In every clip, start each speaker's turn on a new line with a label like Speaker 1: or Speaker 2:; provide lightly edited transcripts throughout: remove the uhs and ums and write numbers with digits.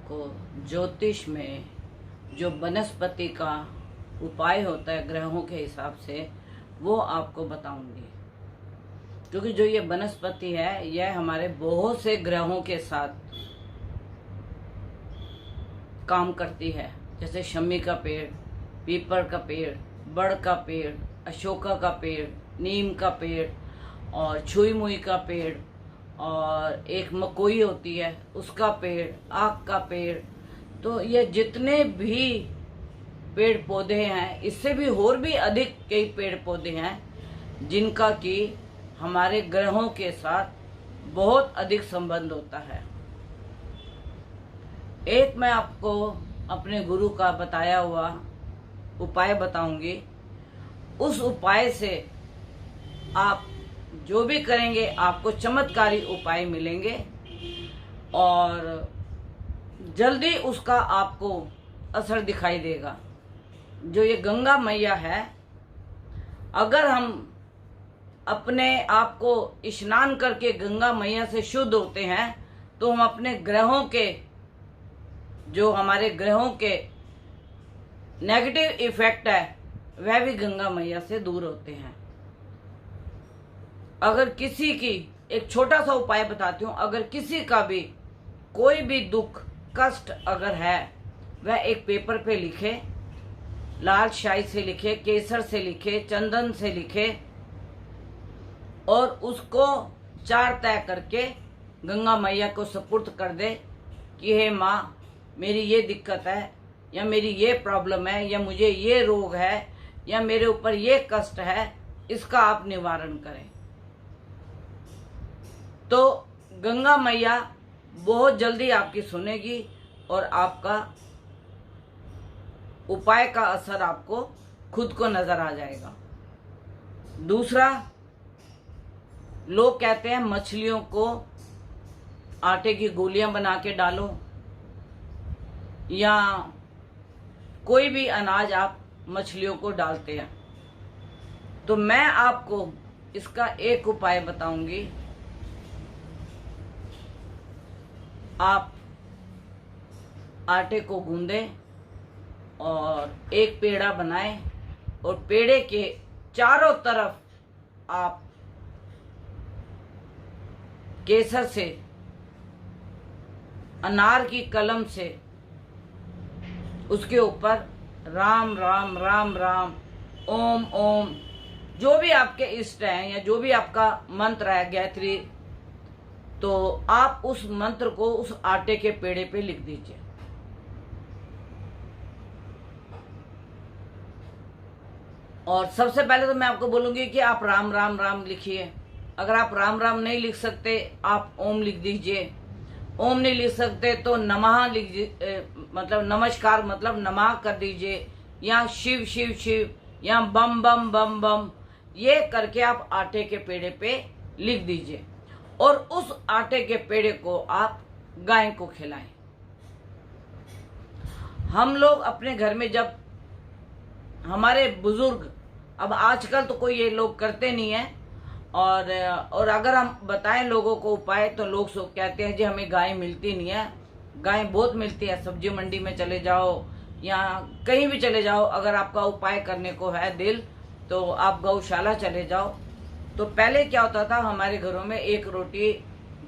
Speaker 1: आपको ज्योतिष में जो वनस्पति का उपाय होता है ग्रहों के हिसाब से, वो आपको बताऊंगी। क्योंकि जो ये वनस्पति है यह हमारे बहुत से ग्रहों के साथ काम करती है। जैसे शमी का पेड़, पीपल का पेड़, बड़ का पेड़, अशोका का पेड़, नीम का पेड़ और छुई मुई का पेड़, और एक मकोई होती है उसका पेड़, आक का पेड़। तो ये जितने भी पेड़ पौधे हैं, इससे भी और भी अधिक कई पेड़ पौधे हैं जिनका कि हमारे ग्रहों के साथ बहुत अधिक संबंध होता है। एक मैं आपको अपने गुरु का बताया हुआ उपाय बताऊंगी। उस उपाय से आप जो भी करेंगे आपको चमत्कारी उपाय मिलेंगे और जल्दी उसका आपको असर दिखाई देगा। जो ये गंगा मैया है, अगर हम अपने आप को स्नान करके गंगा मैया से शुद्ध होते हैं तो हम अपने ग्रहों के, जो हमारे ग्रहों के नेगेटिव इफेक्ट है वह भी गंगा मैया से दूर होते हैं। अगर किसी की, एक छोटा सा उपाय बताती हूँ, अगर किसी का भी कोई भी दुख कष्ट अगर है, वह एक पेपर पे लिखे, लाल स्याही से लिखे, केसर से लिखे, चंदन से लिखे और उसको 4 तय करके गंगा मैया को सुपुर्द कर दे कि हे माँ, मेरी ये दिक्कत है या मेरी ये प्रॉब्लम है या मुझे ये रोग है या मेरे ऊपर ये कष्ट है, इसका आप निवारण करें। तो गंगा मैया बहुत जल्दी आपकी सुनेगी और आपका उपाय का असर आपको खुद को नजर आ जाएगा। दूसरा, लोग कहते हैं मछलियों को आटे की गोलियां बना के डालो या कोई भी अनाज आप मछलियों को डालते हैं। तो मैं आपको इसका एक उपाय बताऊंगी। आप आटे को गूंदें और एक पेड़ा बनाएं और पेड़े के चारों तरफ आप केसर से, अनार की कलम से उसके ऊपर राम राम राम राम, ओम ओम, जो भी आपके इष्ट हैं या जो भी आपका मंत्र है, गायत्री, तो आप उस मंत्र को उस आटे के पेड़े पे लिख दीजिए। और सबसे पहले तो मैं आपको बोलूंगी कि आप राम राम राम लिखिए। अगर आप राम राम नहीं लिख सकते, आप ओम लिख दीजिए। ओम नहीं लिख सकते तो नमः मतलब नमस्कार, मतलब नमः कर दीजिए, या शिव शिव शिव, या बम बम बम बम, ये करके आप आटे के पेड़े पे लिख दीजिए और उस आटे के पेड़े को आप गाय को खिलाएं। हम लोग अपने घर में, जब हमारे बुजुर्ग, अब आजकल तो कोई ये लोग करते नहीं है, और अगर हम बताएं लोगों को उपाय तो लोग सब कहते हैं जी हमें गाय मिलती नहीं है। गाय बहुत मिलती है, सब्जी मंडी में चले जाओ या कहीं भी चले जाओ, अगर आपका उपाय करने को है दिल तो आप गौशाला चले जाओ। तो पहले क्या होता था, हमारे घरों में एक रोटी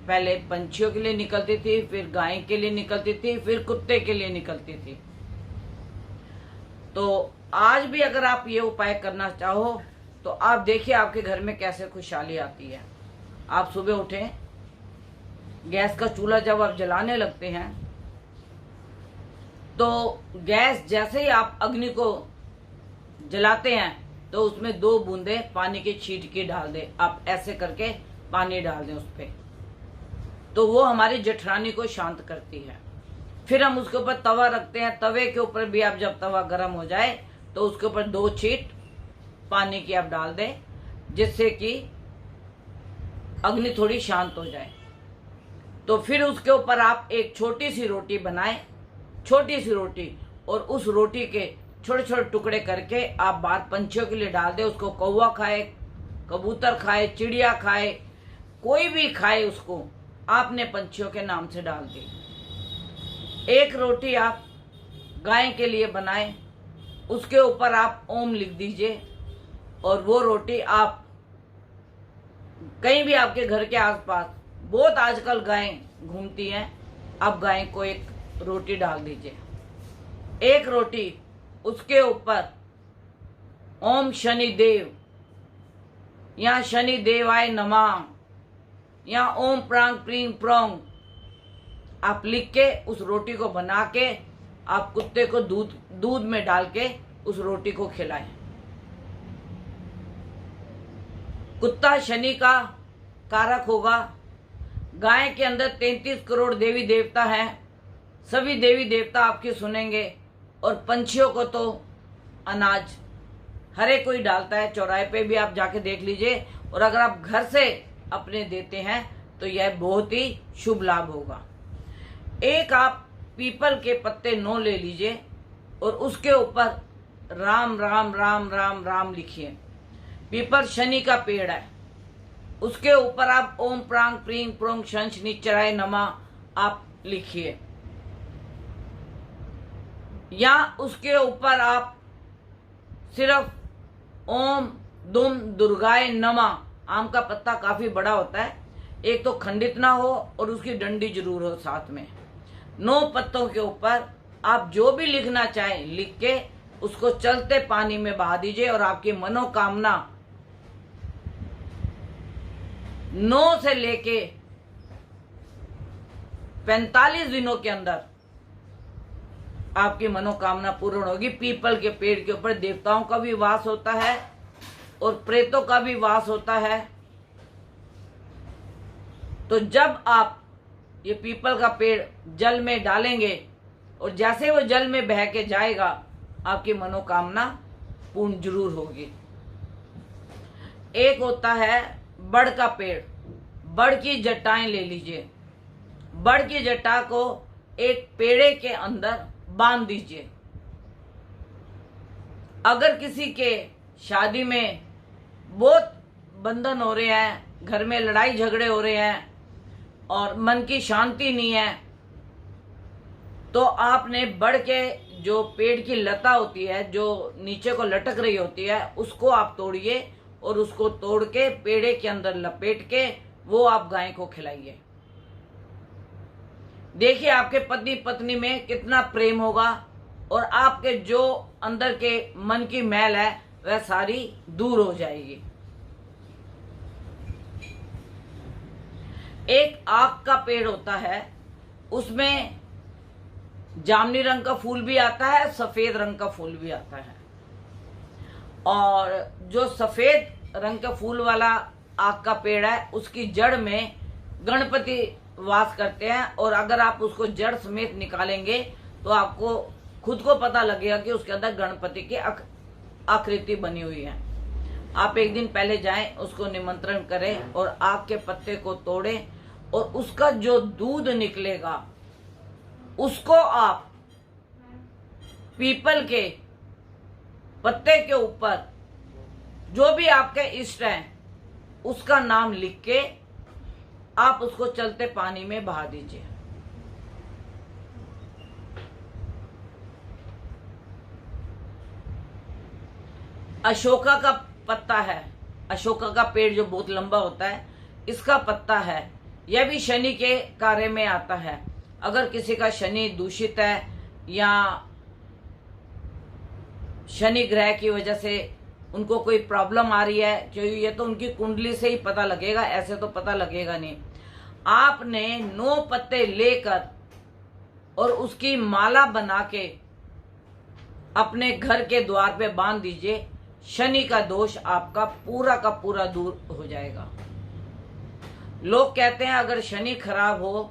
Speaker 1: पहले पंछियों के लिए निकलती थी, फिर गाय के लिए निकलती थी, फिर कुत्ते के लिए निकलती थी। तो आज भी अगर आप ये उपाय करना चाहो तो आप देखिए आपके घर में कैसे खुशहाली आती है। आप सुबह उठें, गैस का चूल्हा जब आप जलाने लगते हैं तो गैस जैसे ही आप अग्नि को जलाते हैं तो उसमें 2 बूंदे पानी की छींट की डाल दें। आप ऐसे करके पानी डाल दें उस पे, तो वो हमारी जठरानी को शांत करती है। फिर हम उसके ऊपर तवा रखते हैं, तवे के ऊपर भी आप जब तवा गर्म हो जाए तो उसके ऊपर 2 छींट पानी की आप डाल दें, जिससे कि अग्नि थोड़ी शांत हो जाए। तो फिर उसके ऊपर आप एक छोटी सी रोटी बनाएं, छोटी सी रोटी, और उस रोटी के छोटे छोटे टुकड़े करके आप बाहर पंछियों के लिए डाल दें। उसको कौवा खाए, कबूतर खाए, चिड़िया खाए, कोई भी खाए, उसको आपने पंछियों के नाम से डाल दी। एक रोटी आप गाय के लिए बनाएं, उसके ऊपर आप ओम लिख दीजिए और वो रोटी आप कहीं भी आपके घर के आसपास, बहुत आजकल गायें घूमती हैं, आप गाय को एक रोटी डाल दीजिए। एक रोटी उसके ऊपर ओम शनिदेव या शनि देवाय नमः या ओम प्रांग प्रींग प्रोंग आप लिख के उस रोटी को बना के आप कुत्ते को दूध में डाल के उस रोटी को खिलाएं। कुत्ता शनि का कारक होगा। गाय के अंदर 33 करोड़ देवी देवता हैं, सभी देवी देवता आपकी सुनेंगे। और पंछियों को तो अनाज हर एक कोई डालता है, चौराहे पे भी आप जाके देख लीजिए। और अगर आप घर से अपने देते हैं तो यह बहुत ही शुभ लाभ होगा। एक आप पीपल के पत्ते 9 ले लीजिए और उसके ऊपर राम राम राम राम राम लिखिए। पीपल शनि का पेड़ है, उसके ऊपर आप ओम प्रांग प्रींग प्रोंग शंश निचराय नमः आप लिखिए, या उसके ऊपर आप सिर्फ ओम दुम दुर्गाय नमः। आम का पत्ता काफी बड़ा होता है, एक तो खंडित ना हो और उसकी डंडी जरूर हो साथ में। 9 पत्तों के ऊपर आप जो भी लिखना चाहें लिख के उसको चलते पानी में बहा दीजिए और आपकी मनोकामना 9 से लेके 45 दिनों के अंदर आपकी मनोकामना पूर्ण होगी। पीपल के पेड़ के ऊपर देवताओं का भी वास होता है और प्रेतों का भी वास होता है। तो जब आप ये पीपल का पेड़ जल में डालेंगे और जैसे वो जल में बह के जाएगा आपकी मनोकामना पूर्ण जरूर होगी। एक होता है बड़ का पेड़, बड़ की जटाएं ले लीजिए। बड़ की जटा को एक पेड़े के अंदर बांध दीजिए। अगर किसी के शादी में बहुत बंधन हो रहे हैं, घर में लड़ाई झगड़े हो रहे हैं और मन की शांति नहीं है, तो आपने बड़ के जो पेड़ की लता होती है जो नीचे को लटक रही होती है उसको आप तोड़िए और उसको तोड़ के पेड़े के अंदर लपेट के वो आप गाय को खिलाइए। देखिए आपके पति पत्नी में कितना प्रेम होगा और आपके जो अंदर के मन की मैल है वह सारी दूर हो जाएगी। एक आक का पेड़ होता है, उसमें जामुनी रंग का फूल भी आता है, सफेद रंग का फूल भी आता है। और जो सफेद रंग का फूल वाला आक का पेड़ है उसकी जड़ में गणपति वास करते हैं। और अगर आप उसको जड़ समेत निकालेंगे तो आपको खुद को पता लगेगा कि उसके अंदर गणपति की आकृति बनी हुई है। आप एक दिन पहले जाएं, उसको निमंत्रण करें और आक के पत्ते को तोड़ें और उसका जो दूध निकलेगा उसको आप पीपल के पत्ते के ऊपर जो भी आपके इष्ट हैं उसका नाम लिख के आप उसको चलते पानी में बहा दीजिए। अशोका का पत्ता है, अशोका का पेड़ जो बहुत लंबा होता है, इसका पत्ता है, यह भी शनि के कार्य में आता है। अगर किसी का शनि दूषित है या शनि ग्रह की वजह से उनको कोई प्रॉब्लम आ रही है, क्योंकि ये तो उनकी कुंडली से ही पता लगेगा, ऐसे तो पता लगेगा नहीं। आपने 9 पत्ते लेकर और उसकी माला बना के अपने घर के द्वार पे बांध दीजिए। शनि का दोष आपका पूरा का पूरा दूर हो जाएगा। लोग कहते हैं अगर शनि खराब हो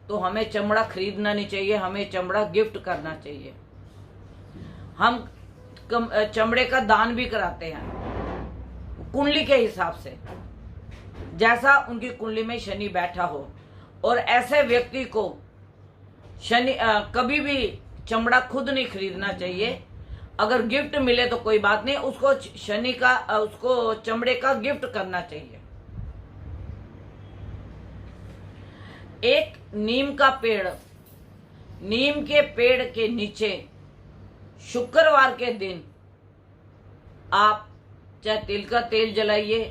Speaker 1: तो हमें चमड़ा खरीदना नहीं चाहिए, हमें चमड़ा गिफ्ट करना चाहिए। हम चमड़े का दान भी कराते हैं कुंडली के हिसाब से, जैसा उनकी कुंडली में शनि बैठा हो। और ऐसे व्यक्ति को शनि कभी भी चमड़ा खुद नहीं खरीदना चाहिए। अगर गिफ्ट मिले तो कोई बात नहीं, उसको शनि का उसको चमड़े का गिफ्ट करना चाहिए। एक नीम का पेड़, नीम के पेड़ के नीचे शुक्रवार के दिन आप चाहे तिल का तेल जलाइए।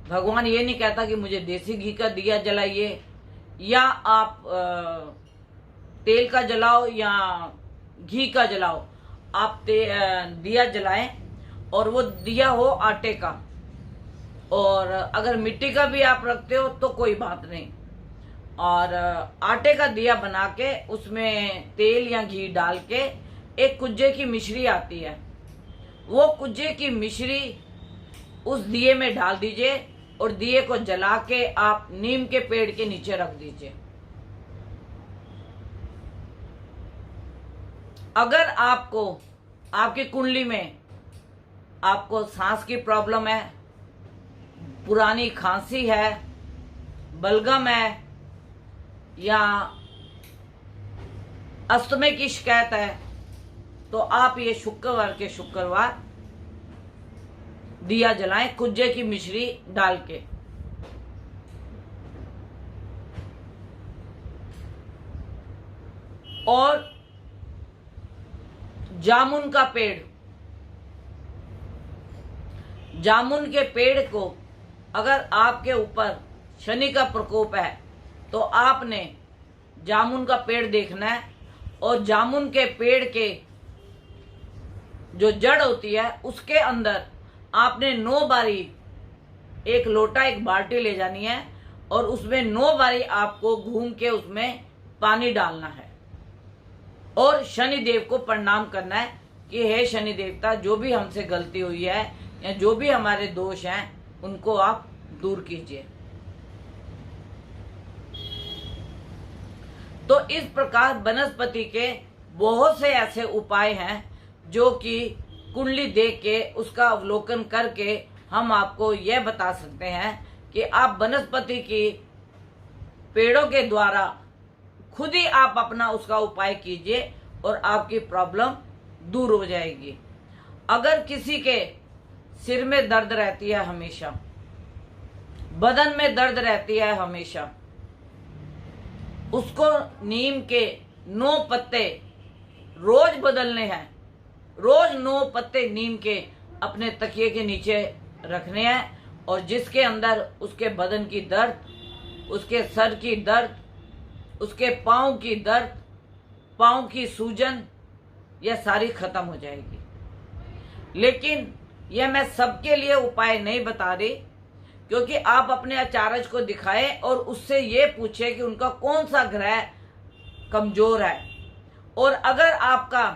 Speaker 1: भगवान ये नहीं कहता कि मुझे देसी घी का दिया जलाइए, या आप तेल का जलाओ या घी का जलाओ, आप दिया जलाएं और वो दिया हो आटे का। और अगर मिट्टी का भी आप रखते हो तो कोई बात नहीं। और आटे का दिया बना के उसमें तेल या घी डाल के एक कुज्जे की मिश्री आती है, वो कुज्जे की मिश्री उस दिए में डाल दीजिए और दिए को जला के आप नीम के पेड़ के नीचे रख दीजिए। अगर आपको आपकी कुंडली में आपको सांस की प्रॉब्लम है, पुरानी खांसी है, बलगम है या अस्थमे की शिकायत है, तो आप ये शुक्रवार के शुक्रवार दिया जलाएं कुज्जे की मिश्री डाल के। और जामुन का पेड़, जामुन के पेड़ को अगर आपके ऊपर शनि का प्रकोप है तो आपने जामुन का पेड़ देखना है और जामुन के पेड़ के जो जड़ होती है उसके अंदर आपने 9 बारी एक लोटा एक बाल्टी ले जानी है और उसमें 9 बारी आपको घूम के उसमें पानी डालना है और शनि देव को प्रणाम करना है कि हे शनि देवता, जो भी हमसे गलती हुई है या जो भी हमारे दोष हैं उनको आप दूर कीजिए। तो इस प्रकार वनस्पति के बहुत से ऐसे उपाय हैं जो कि कुंडली देख के उसका अवलोकन करके हम आपको यह बता सकते हैं कि आप वनस्पति की पेड़ों के द्वारा खुद ही आप अपना उसका उपाय कीजिए और आपकी प्रॉब्लम दूर हो जाएगी। अगर किसी के सिर में दर्द रहती है हमेशा, बदन में दर्द रहती है हमेशा, उसको नीम के 9 पत्ते रोज बदलने हैं। रोज 9 पत्ते नीम के अपने तकिए के नीचे रखने हैं और जिसके अंदर उसके बदन की दर्द, उसके सर की दर्द, उसके पाँव की दर्द, पाँव की सूजन, यह सारी खत्म हो जाएगी। लेकिन यह मैं सबके लिए उपाय नहीं बता रही, क्योंकि आप अपने आचार्य को दिखाएं और उससे ये पूछे कि उनका कौन सा ग्रह कमजोर है। और अगर आपका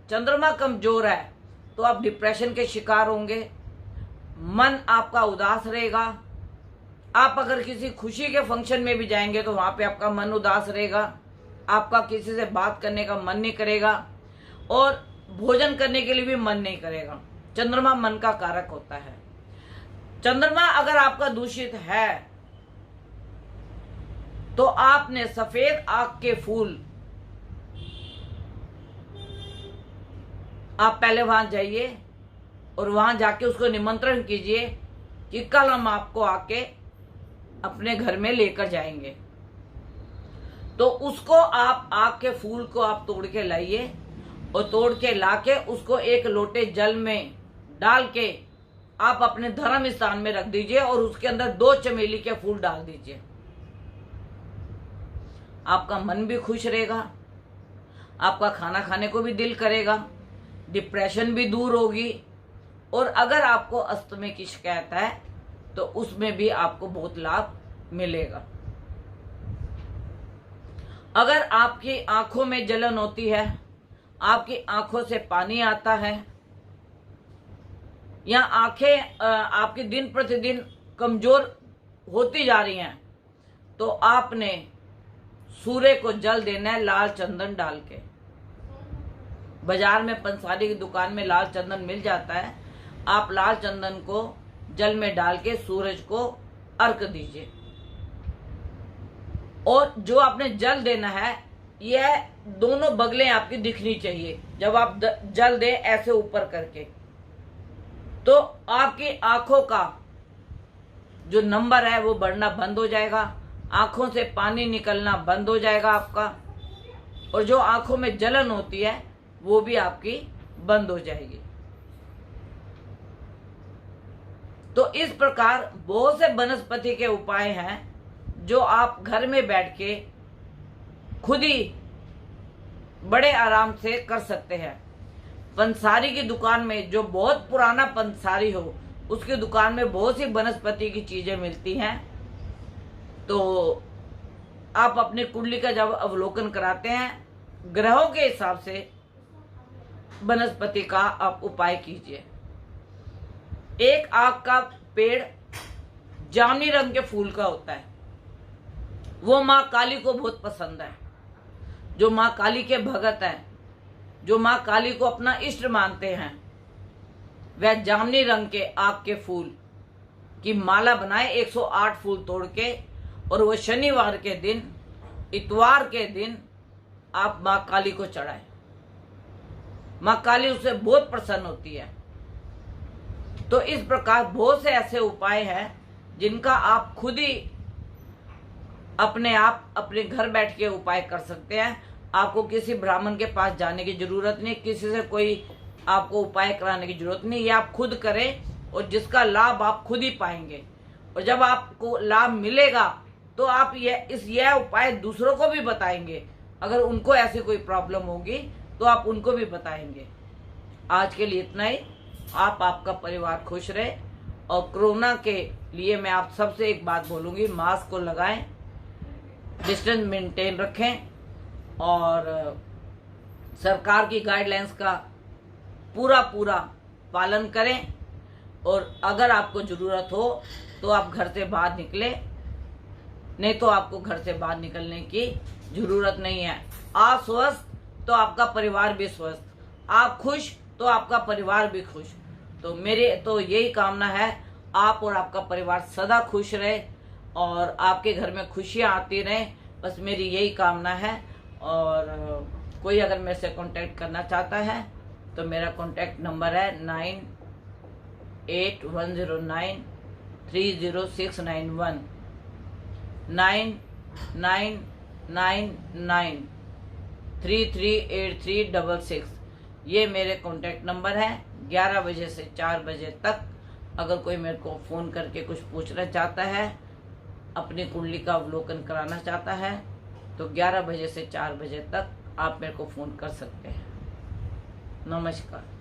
Speaker 1: चंद्रमा कमजोर है तो आप डिप्रेशन के शिकार होंगे, मन आपका उदास रहेगा। आप अगर किसी खुशी के फंक्शन में भी जाएंगे तो वहां पे आपका मन उदास रहेगा, आपका किसी से बात करने का मन नहीं करेगा और भोजन करने के लिए भी मन नहीं करेगा। चंद्रमा मन का कारक होता है। चंद्रमा अगर आपका दूषित है तो आपने सफेद आक के फूल, आप पहले वहां जाइए और वहां जाके उसको निमंत्रण कीजिए कि कल हम आपको आके अपने घर में लेकर जाएंगे। तो उसको आप आक के फूल को आप तोड़ के लाइए और तोड़ के लाके उसको एक लोटे जल में डाल के आप अपने धर्म स्थान में रख दीजिए और उसके अंदर 2 चमेली के फूल डाल दीजिए। आपका मन भी खुश रहेगा, आपका खाना खाने को भी दिल करेगा, डिप्रेशन भी दूर होगी और अगर आपको अस्थमे की शिकायत है तो उसमें भी आपको बहुत लाभ मिलेगा। अगर आपकी आंखों में जलन होती है, आपकी आंखों से पानी आता है या आंखें आपकी दिन प्रतिदिन कमजोर होती जा रही हैं, तो आपने सूर्य को जल देना है लाल चंदन डाल के। बाजार में पंसारी की दुकान में लाल चंदन मिल जाता है। आप लाल चंदन को जल में डाल के सूरज को अर्घ दीजिए और जो आपने जल देना है यह दोनों बगलें आपकी दिखनी चाहिए। जब आप जल दें ऐसे ऊपर करके तो आपकी आंखों का जो नंबर है वो बढ़ना बंद हो जाएगा, आंखों से पानी निकलना बंद हो जाएगा आपका और जो आंखों में जलन होती है वो भी आपकी बंद हो जाएगी। तो इस प्रकार बहुत से वनस्पति के उपाय हैं जो आप घर में बैठ के खुद ही बड़े आराम से कर सकते हैं। पंसारी की दुकान में, जो बहुत पुराना पंसारी हो, उसकी दुकान में बहुत सी वनस्पति की चीजें मिलती हैं। तो आप अपनी कुंडली का जब अवलोकन कराते हैं, ग्रहों के हिसाब से वनस्पति का आप उपाय कीजिए। एक आक का पेड़ जामुनी रंग के फूल का होता है, वो माँ काली को बहुत पसंद है। जो माँ काली के भगत हैं, जो माँ काली को अपना इष्ट मानते हैं, वह जामुनी रंग के आक के फूल की माला बनाए 108 फूल तोड़ के, और वो शनिवार के दिन, इतवार के दिन आप माँ काली को चढ़ाएं। माँ काली उससे बहुत प्रसन्न होती है। तो इस प्रकार बहुत से ऐसे उपाय हैं जिनका आप खुद ही अपने आप अपने घर बैठ के उपाय कर सकते हैं। आपको किसी ब्राह्मण के पास जाने की जरूरत नहीं, किसी से कोई आपको उपाय कराने की जरूरत नहीं। ये आप खुद करें और जिसका लाभ आप खुद ही पाएंगे। और जब आपको लाभ मिलेगा तो आप यह उपाय दूसरों को भी बताएंगे। अगर उनको ऐसी कोई प्रॉब्लम होगी तो आप उनको भी बताएंगे। आज के लिए इतना ही। आपका परिवार खुश रहे। और कोरोना के लिए मैं आप सबसे एक बात बोलूंगी, मास्क को लगाएं, डिस्टेंस मेंटेन रखें और सरकार की गाइडलाइंस का पूरा पालन करें। और अगर आपको जरूरत हो तो आप घर से बाहर निकले, नहीं तो आपको घर से बाहर निकलने की जरूरत नहीं है। आप स्वस्थ तो आपका परिवार भी स्वस्थ, आप खुश तो आपका परिवार भी खुश। तो मेरे तो यही कामना है, आप और आपका परिवार सदा खुश रहे और आपके घर में खुशियां आती रहें, बस मेरी यही कामना है। और कोई अगर मेरे से कांटेक्ट करना चाहता है तो मेरा कांटेक्ट नंबर है 9810930691 9999338366। ये मेरे कांटेक्ट नंबर है। 11 बजे से 4 बजे तक अगर कोई मेरे को फोन करके कुछ पूछना चाहता है, अपनी कुंडली का अवलोकन कराना चाहता है, तो 11 बजे से 4 बजे तक आप मेरे को फोन कर सकते हैं। नमस्कार।